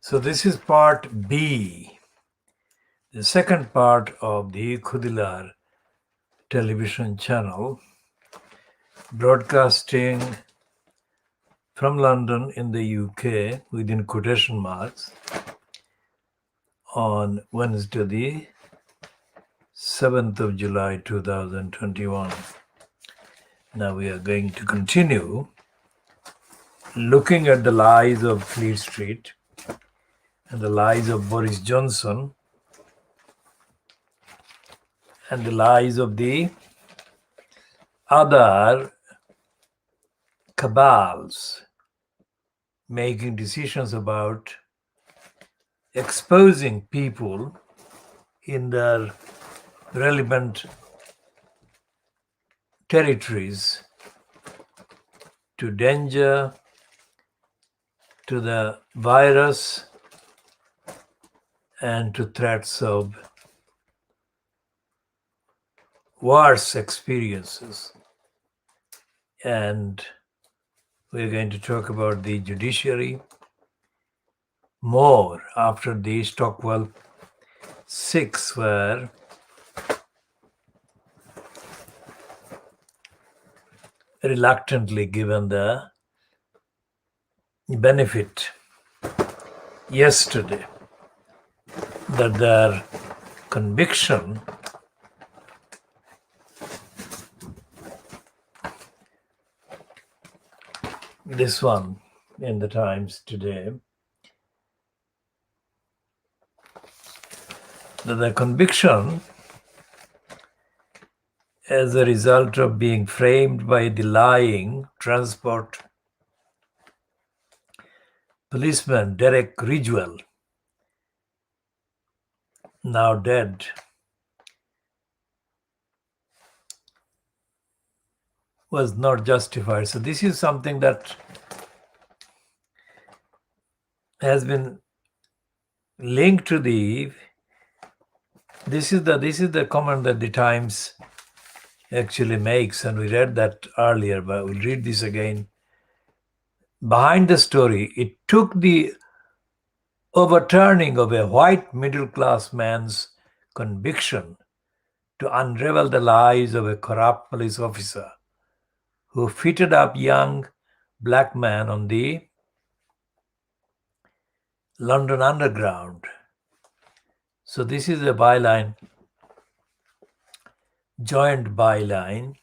So this is part B, the second part of the Khoodeelaar television channel, broadcasting from London in the UK within quotation marks on Wednesday, the 7th of July 2021. Now we are going to continue looking at the lies of Fleet Street and the lies of Boris Johnson and the lies of the other cabals making decisions about exposing people in their relevant territories to danger, to the virus, and to threats of worse experiences. And we're going to talk about the judiciary more after the Stockwell 6 were reluctantly given the benefit yesterday that their conviction this one in the Times today, that the conviction as a result of being framed by the lying transport policeman Derek Ridgewell, now dead, was not justified. So this is something that has been linked to the this is the comment that the Times actually makes, and we read that earlier, but we'll read this again. Behind the story, it took the overturning of a white middle-class man's conviction to unravel the lies of a corrupt police officer who fitted up young black man on the London Underground. So this is a byline, joint byline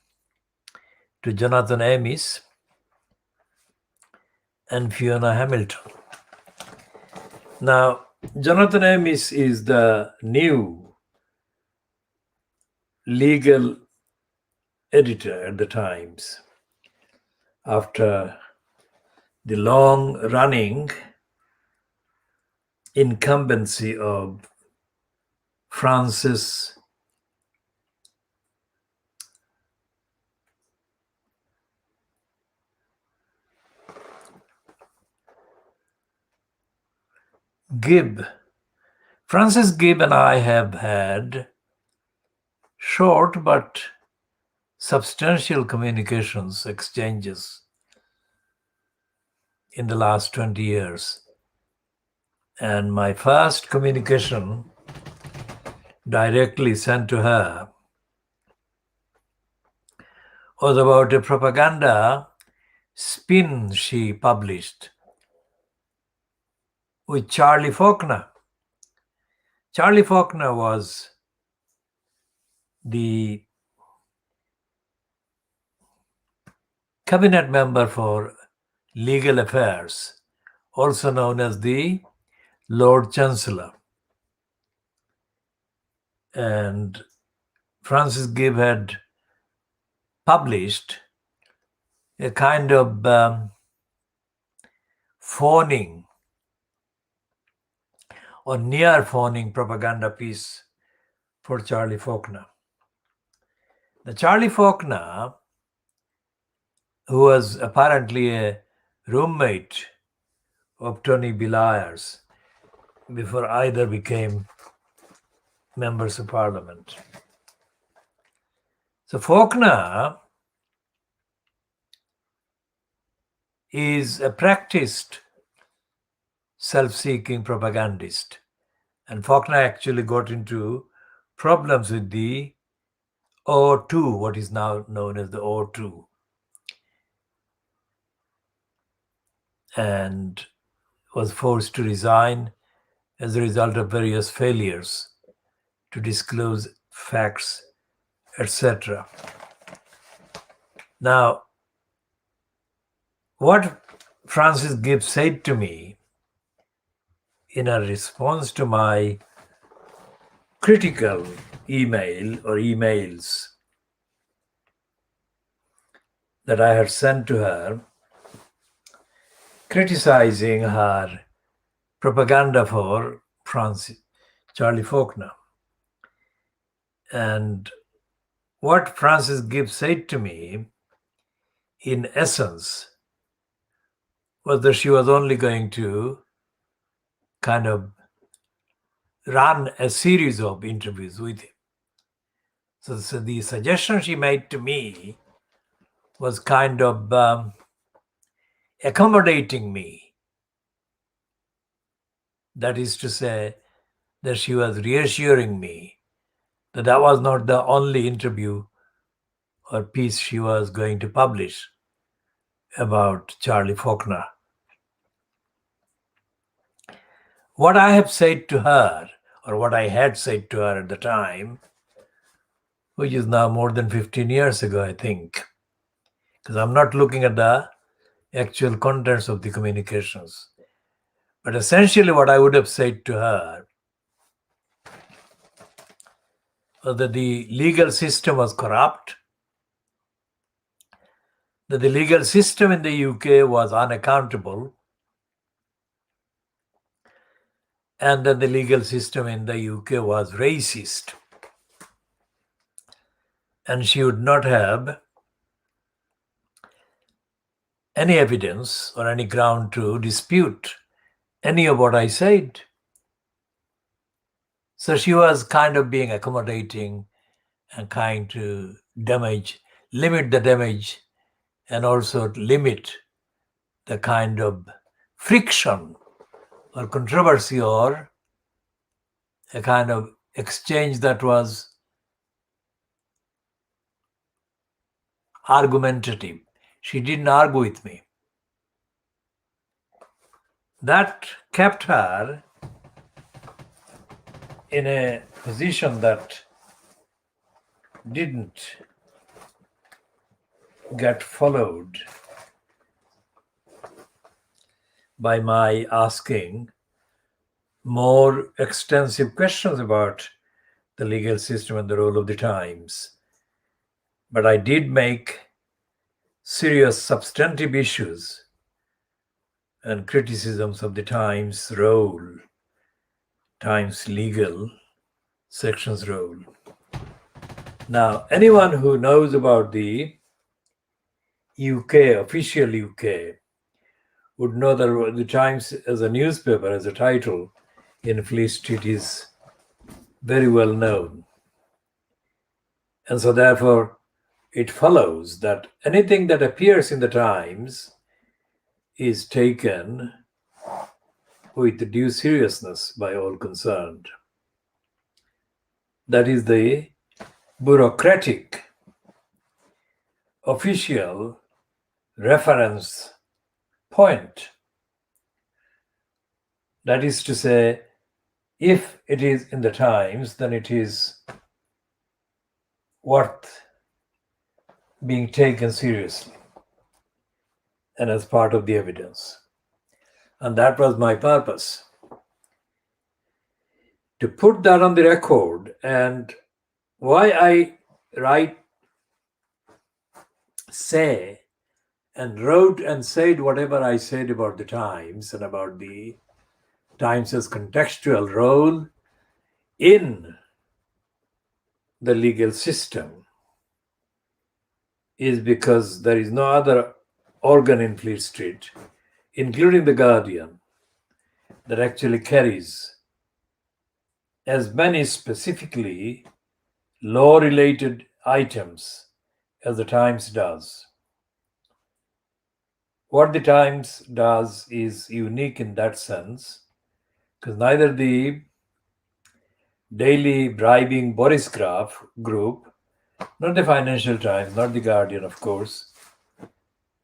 to Jonathan Amis and Fiona Hamilton. Now, Jonathan Amis is the new legal editor at the Times after the long-running incumbency of Francis Gibb. Francis Gibb and I have had short but substantial communications, exchanges in the last 20 years. And my first communication directly sent to her was about a propaganda spin she published with Charlie Faulkner. Charlie Faulkner was the cabinet member for legal affairs, also known as the Lord Chancellor. And Francis Gibb had published a kind of phoning or near phoning propaganda piece for Charlie Faulkner. The Charlie Faulkner, who was apparently a roommate of Tony Blair's before either became members of parliament. So Faulkner is a practiced self-seeking propagandist. And Faulkner actually got into problems with the O2, what is now known as the O2, and was forced to resign as a result of various failures to disclose facts, etc. Now, what Francis Gibbs said to me in a response to my critical email or emails that I had sent to her, criticizing her propaganda for Charlie Faulkner. And what Francis Gibbs said to me, in essence, was that she was only going to kind of run a series of interviews with him. So the suggestion she made to me was kind of accommodating me. That is to say, that she was reassuring me that that was not the only interview or piece she was going to publish about Charlie Faulkner. What I have said to her, or what I had said to her at the time, which is now more than 15 years ago, I think, because I'm not looking at the actual contents of the communications. But essentially what I would have said to her was that the legal system was corrupt, that the legal system in the UK was unaccountable, and that the legal system in the UK was racist. And she would not have any evidence or any ground to dispute any of what I said. So she was kind of being accommodating and trying to limit the damage, and also limit the kind of friction or controversy or a kind of exchange that was argumentative. She didn't argue with me. That kept her in a position that didn't get followed by my asking more extensive questions about the legal system and the role of the Times. But I did make serious substantive issues and criticisms of the Times role, Times legal section's role. Now, anyone who knows about the UK, official UK, would know that the Times as a newspaper, as a title in Fleet Street, is very well known. And so therefore, it follows that anything that appears in the Times is taken with due seriousness by all concerned. That is the bureaucratic, official reference point. That is to say, if it is in the Times, then it is worth being taken seriously and as part of the evidence. And that was my purpose, to put that on the record. And why I say and wrote and said whatever I said about the Times and about the Times' contextual role in the legal system is because there is no other organ in Fleet Street, including the Guardian, that actually carries as many specifically law-related items as the Times does. What the Times does is unique in that sense, because neither the daily bribing Boris Graf group, not the Financial Times, not the Guardian, of course,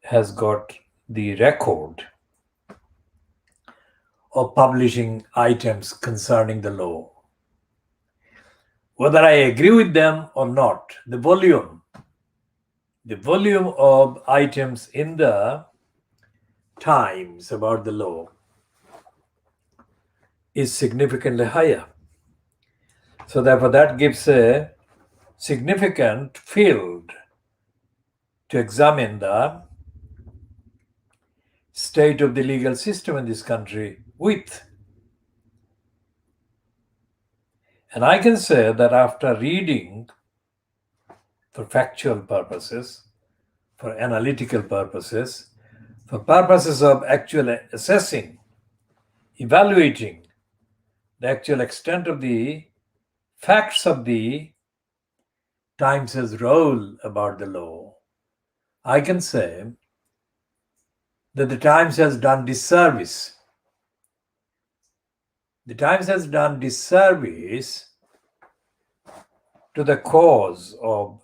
has got the record of publishing items concerning the law. Whether I agree with them or not, the volume of items in the Times about the law is significantly higher. So therefore that gives a significant field to examine the state of the legal system in this country with. And I can say that after reading for factual purposes, for analytical purposes, for purposes of actually assessing, evaluating the actual extent of the facts of the Times' role about the law, I can say that the Times has done disservice. The Times has done disservice to the cause of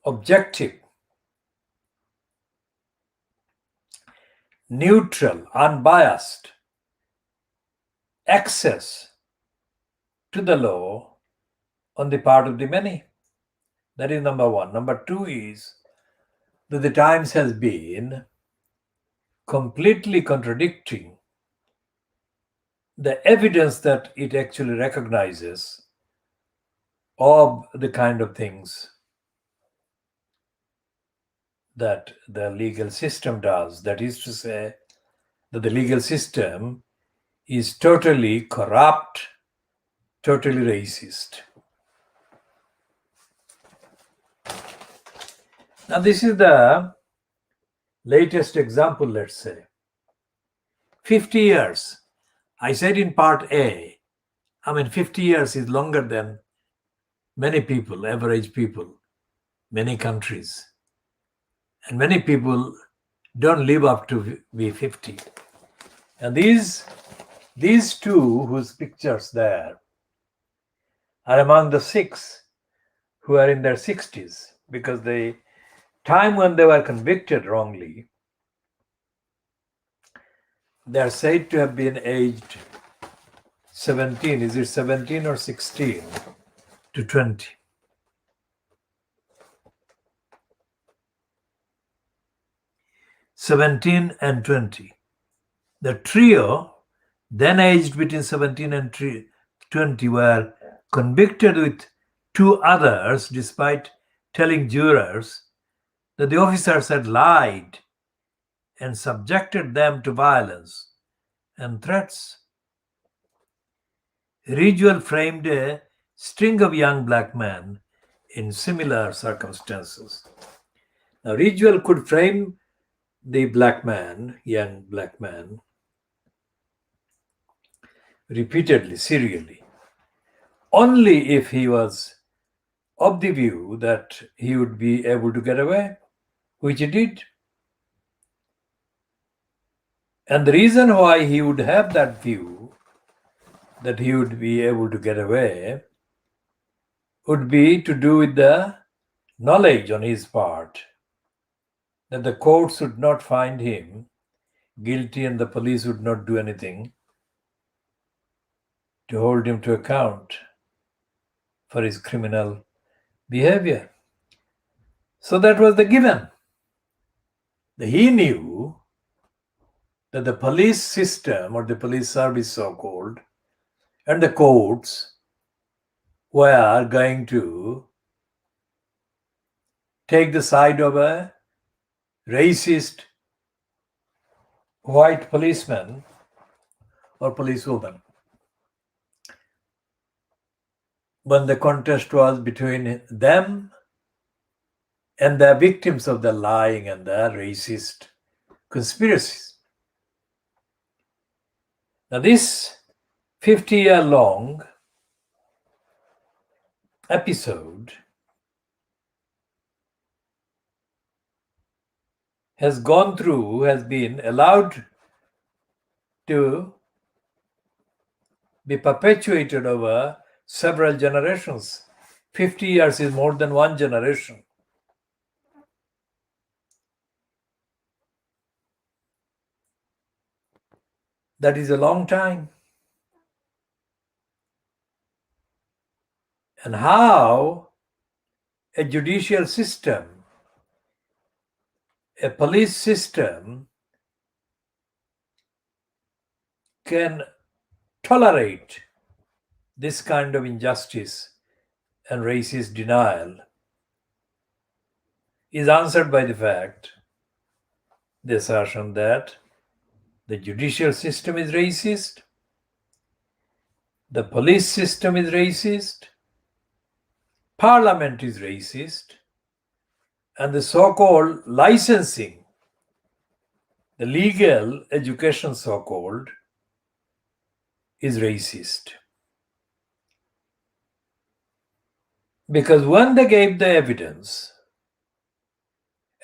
objective, neutral, unbiased access to the law on the part of the many. That is number one. Number two is that the Times has been completely contradicting the evidence that it actually recognizes of the kind of things that the legal system does. That is to say, that the legal system is totally corrupt, totally racist. Now, this is the latest example, let's say. 50 years. I said in part A, 50 years is longer than many people, average people, many countries. And many people don't live up to be 50. And these two whose pictures there are among the 6 who are in their 60s, because the time when they were convicted wrongly, they are said to have been aged 17. Is it 17 or 16 to 20? (17 and 20). The trio, then aged between 17 and 20, were convicted with 2 others despite telling jurors that the officers had lied and subjected them to violence and threats. Ridgewell framed a string of young black men in similar circumstances. Now, Ridgewell could frame the young black man, repeatedly, serially, only if he was of the view that he would be able to get away, which he did. And the reason why he would have that view, that he would be able to get away, would be to do with the knowledge on his part that the courts would not find him guilty and the police would not do anything to hold him to account for his criminal behavior. So that was the given. He knew that the police system, or the police service so-called, and the courts were going to take the side of a racist white policeman or policewoman. When the contest was between them and the victims of the lying and the racist conspiracies. Now, this 50-year-long episode has gone through, has been allowed to be perpetuated over several generations. 50 years is more than one generation. That is a long time. And how a judicial system, a police system can tolerate this kind of injustice and racist denial is answered by the fact, the assertion that the judicial system is racist, the police system is racist, parliament is racist, and the so-called licensing, the legal education so-called, is racist. Because when they gave the evidence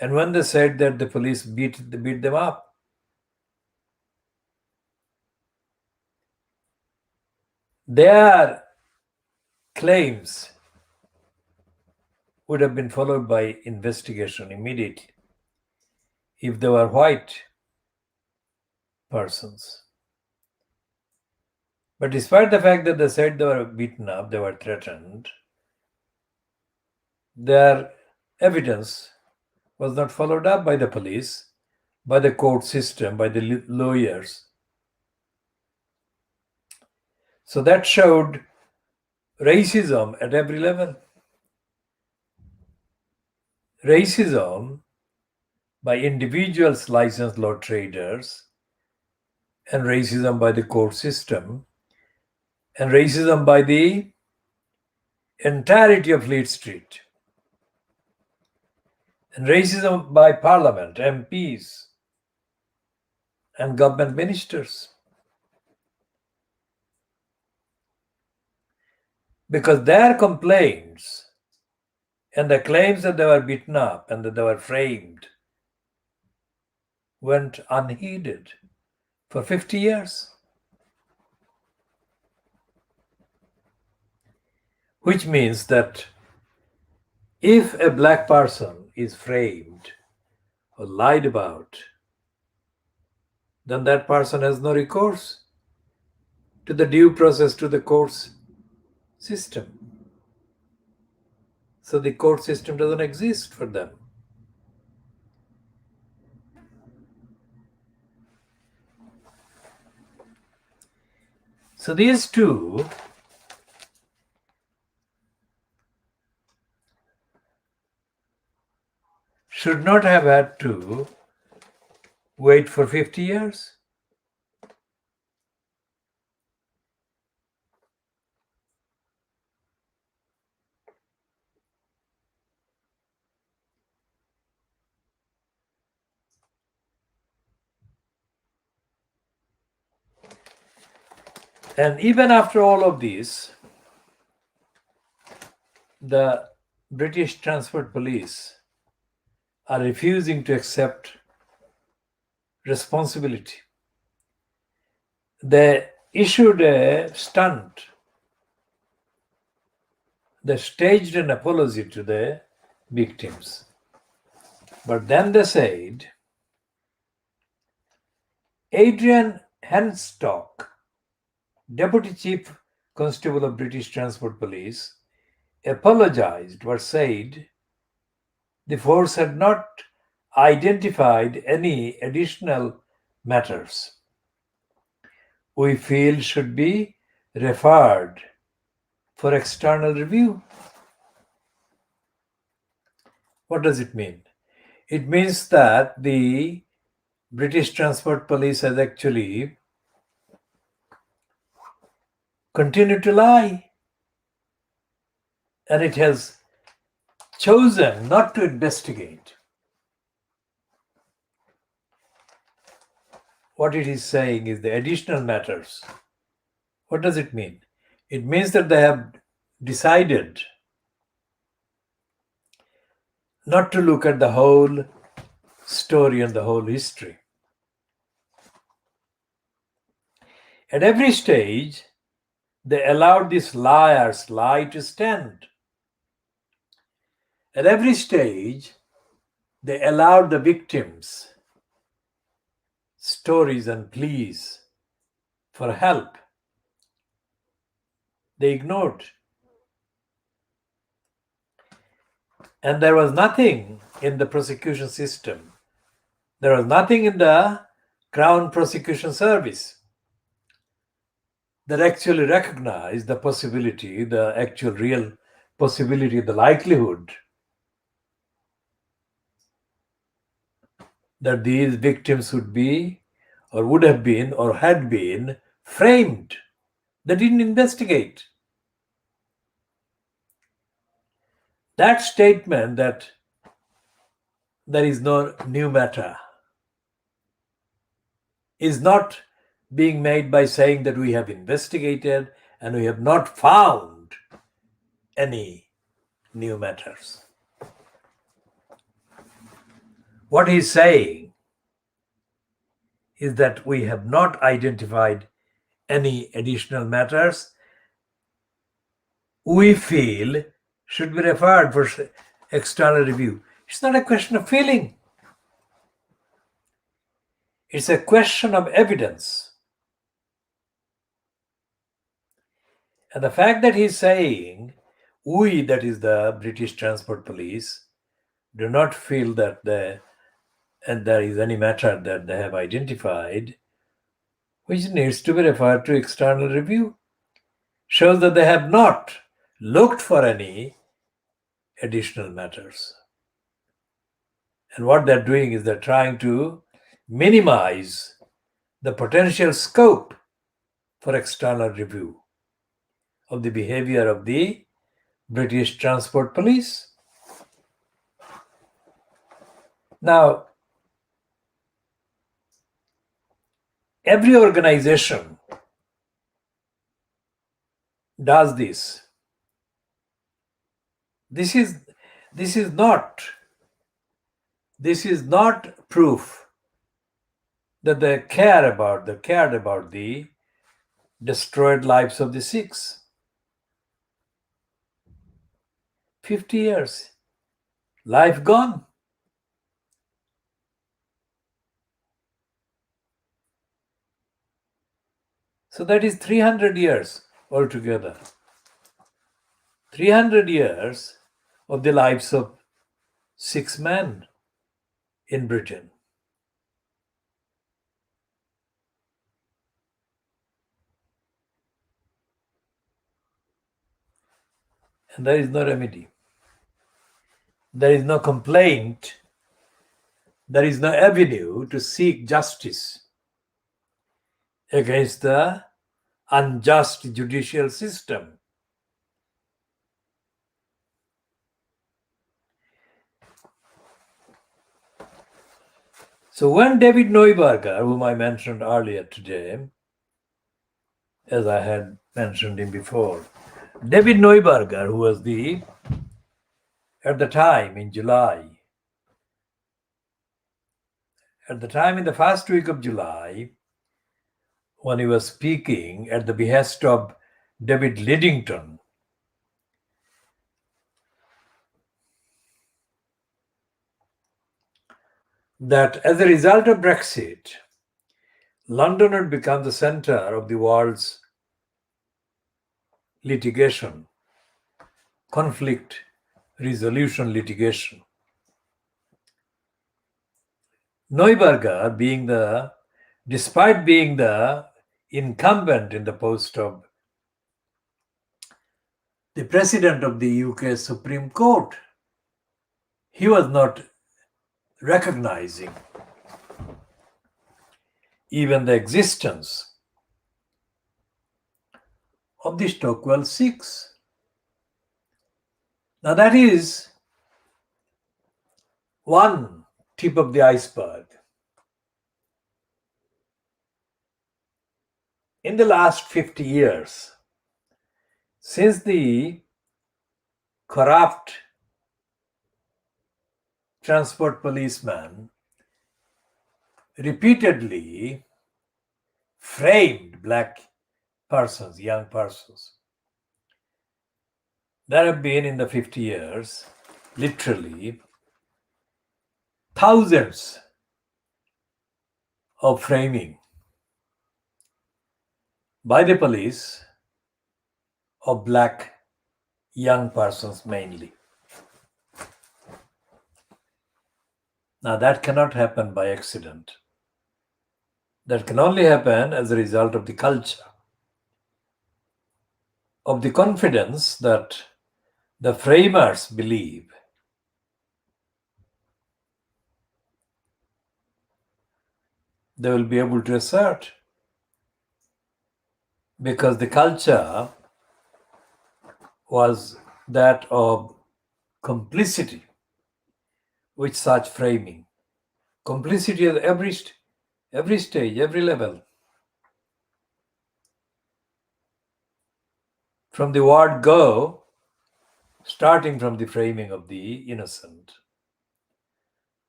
and when they said that the police beat them up, their claims would have been followed by investigation immediately if they were white persons. But despite the fact that they said they were beaten up, they were threatened, their evidence was not followed up by the police, by the court system, by the lawyers. So that showed racism at every level. Racism by individuals, licensed law traders, and racism by the court system, and racism by the entirety of Fleet Street, and racism by parliament, MPs, and government ministers. Because their complaints and the claims that they were beaten up and that they were framed went unheeded for 50 years. Which means that if a black person is framed or lied about, then that person has no recourse to the due process, to the courts system. So the court system doesn't exist for them. So these two should not have had to wait for 50 years. And even after all of this, the British Transport Police are refusing to accept responsibility. They issued a stunt. They staged an apology to the victims. But then they said, Adrian Henstock, Deputy Chief Constable of British Transport Police, apologized but said the force had not identified any additional matters we feel should be referred for external review. What does it mean? It means that the British Transport Police has actually continued to lie, and it has chosen not to investigate. What it is saying is the additional matters. What does it mean? It means that they have decided not to look at the whole story and the whole history. At every stage, they allowed this liar's lie to stand. At every stage, they allowed the victims' stories and pleas for help. They ignored. And there was nothing in the prosecution system. There was nothing in the Crown Prosecution Service that actually recognized the possibility, the actual real possibility, the likelihood that these victims would be, or would have been, or had been framed. They didn't investigate. That statement that there is no new matter is not being made by saying that we have investigated and we have not found any new matters. What he's saying is that we have not identified any additional matters we feel should be referred for external review. It's not a question of feeling. It's a question of evidence. And the fact that he's saying, we, that is the British Transport Police, do not feel that there is any matter that they have identified which needs to be referred to external review, shows that they have not looked for any additional matters. And what they're doing is they're trying to minimize the potential scope for external review of the behavior of the British Transport Police. Now, every organization does this. This is not proof that they cared about the destroyed lives of the Sikhs. 50 years, life gone. So that is 300 years altogether. 300 years of the lives of 6 men in Britain. And there is no remedy. There is no complaint. There is no avenue to seek justice against the unjust judicial system. So when David Neuberger, whom I mentioned earlier today, as I had mentioned him before, David Neuberger, who was at the time in the first week of July, when he was speaking at the behest of David Lidington, that as a result of Brexit, London had become the center of the world's litigation, conflict resolution litigation. Neuberger, despite being the incumbent in the post of the president of the UK Supreme Court, he was not recognizing even the existence of the Stockwell Sikhs. Now that is one tip of the iceberg. In the last 50 years, since the corrupt transport policeman repeatedly framed black persons, young persons. There have been in the 50 years, literally, thousands of framing by the police of black young persons mainly. Now that cannot happen by accident. That can only happen as a result of the culture, of the confidence that the framers believe they will be able to assert, because the culture was that of complicity with such framing. Complicity at every stage, every level. From the word go, starting from the framing of the innocent,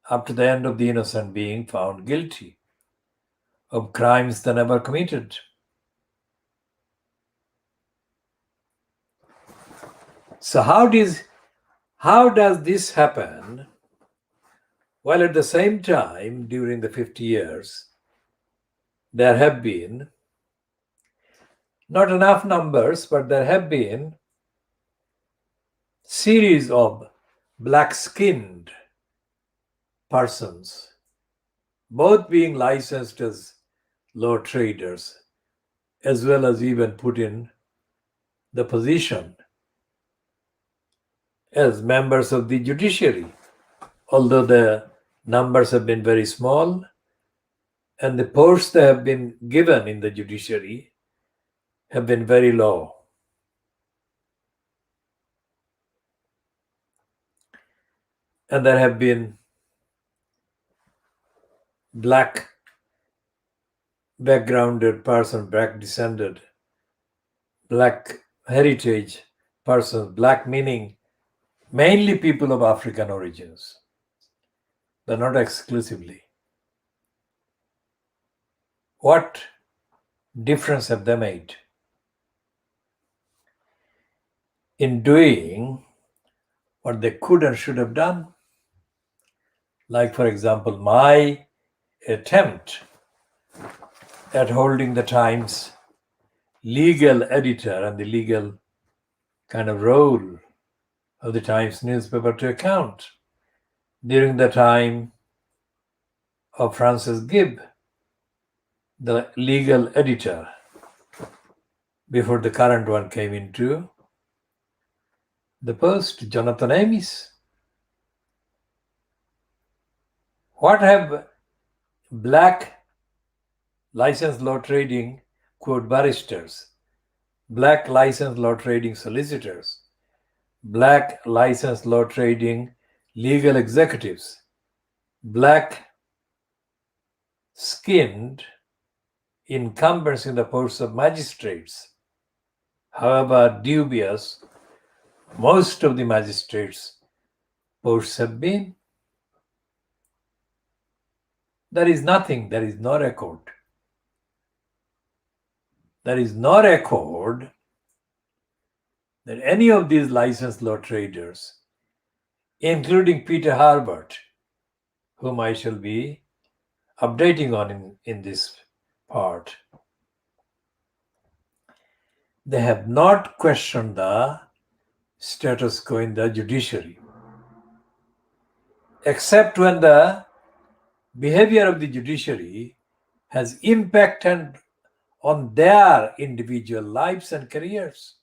up to the end of the innocent being found guilty of crimes they never committed. So how does this happen? While at the same time, during the 50 years, there have been not enough numbers, but there have been series of black-skinned persons, both being licensed as law traders, as well as even put in the position as members of the judiciary, although the numbers have been very small and the posts that have been given in the judiciary have been very low. And there have been black backgrounded person, black descended, black heritage persons, black meaning mainly people of African origins, but not exclusively. What difference have they made in doing what they could and should have done? Like, for example, my attempt at holding the Times legal editor and the legal kind of role of the Times newspaper to account during the time of Francis Gibb, the legal editor, before the current one came into the post, Jonathan Amis. What have black licensed law trading, quote, barristers, black licensed law trading solicitors, black licensed law trading legal executives, black skinned incumbents in the posts of magistrates, however dubious most of the magistrates' posts have been? There is nothing, there is no record. There is no record that any of these licensed law traders, including Peter Harbert, whom I shall be updating on in this part, they have not questioned the status quo in the judiciary, except when the behavior of the judiciary has impacted on their individual lives and careers,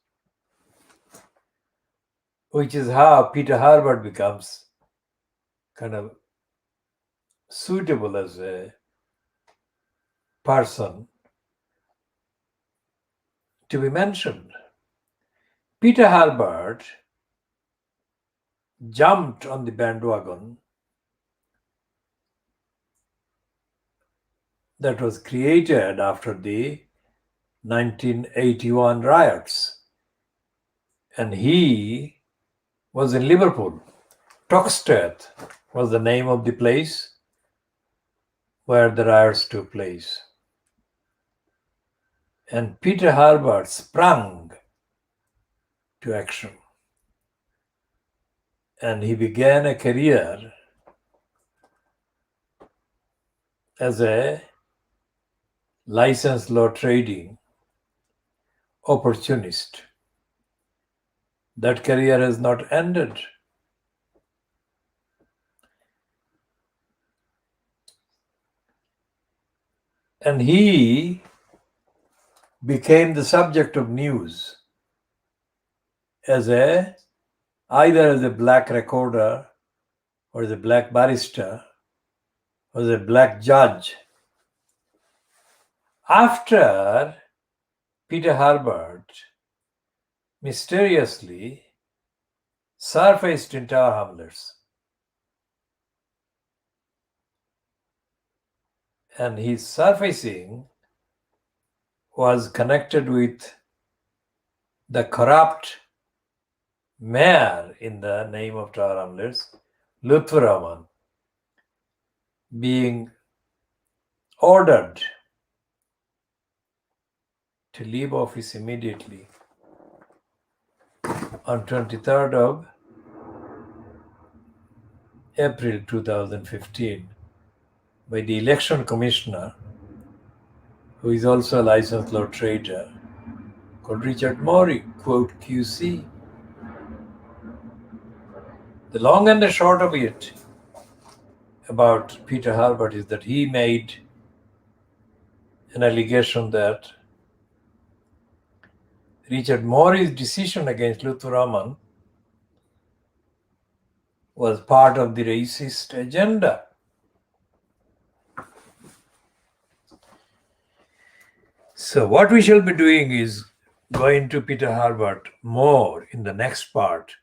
which is how Peter Harbert becomes kind of suitable as a person to be mentioned. Peter Harbert jumped on the bandwagon that was created after the 1981 riots, and he was in Liverpool. Toxteth was the name of the place where the riots took place. And Peter Harbert sprang to action. And he began a career as a licensed law trading opportunist. That career has not ended. And he became the subject of news either as a black recorder or as a black barrister or as a black judge. After Peter Harbert mysteriously surfaced in Tower Hamlets, and his surfacing was connected with the corrupt mayor in the name of Tower Hamlets, Lutfur Rahman, being ordered to leave office immediately on 23rd of April 2015 by the election commissioner, who is also a licensed law trader, called Richard Morey, quote QC. The long and the short of it about Peter Harbert is that he made an allegation that Richard Morey's decision against Lutfur Rahman was part of the racist agenda. So what we shall be doing is going to Peter Harbert more in the next part,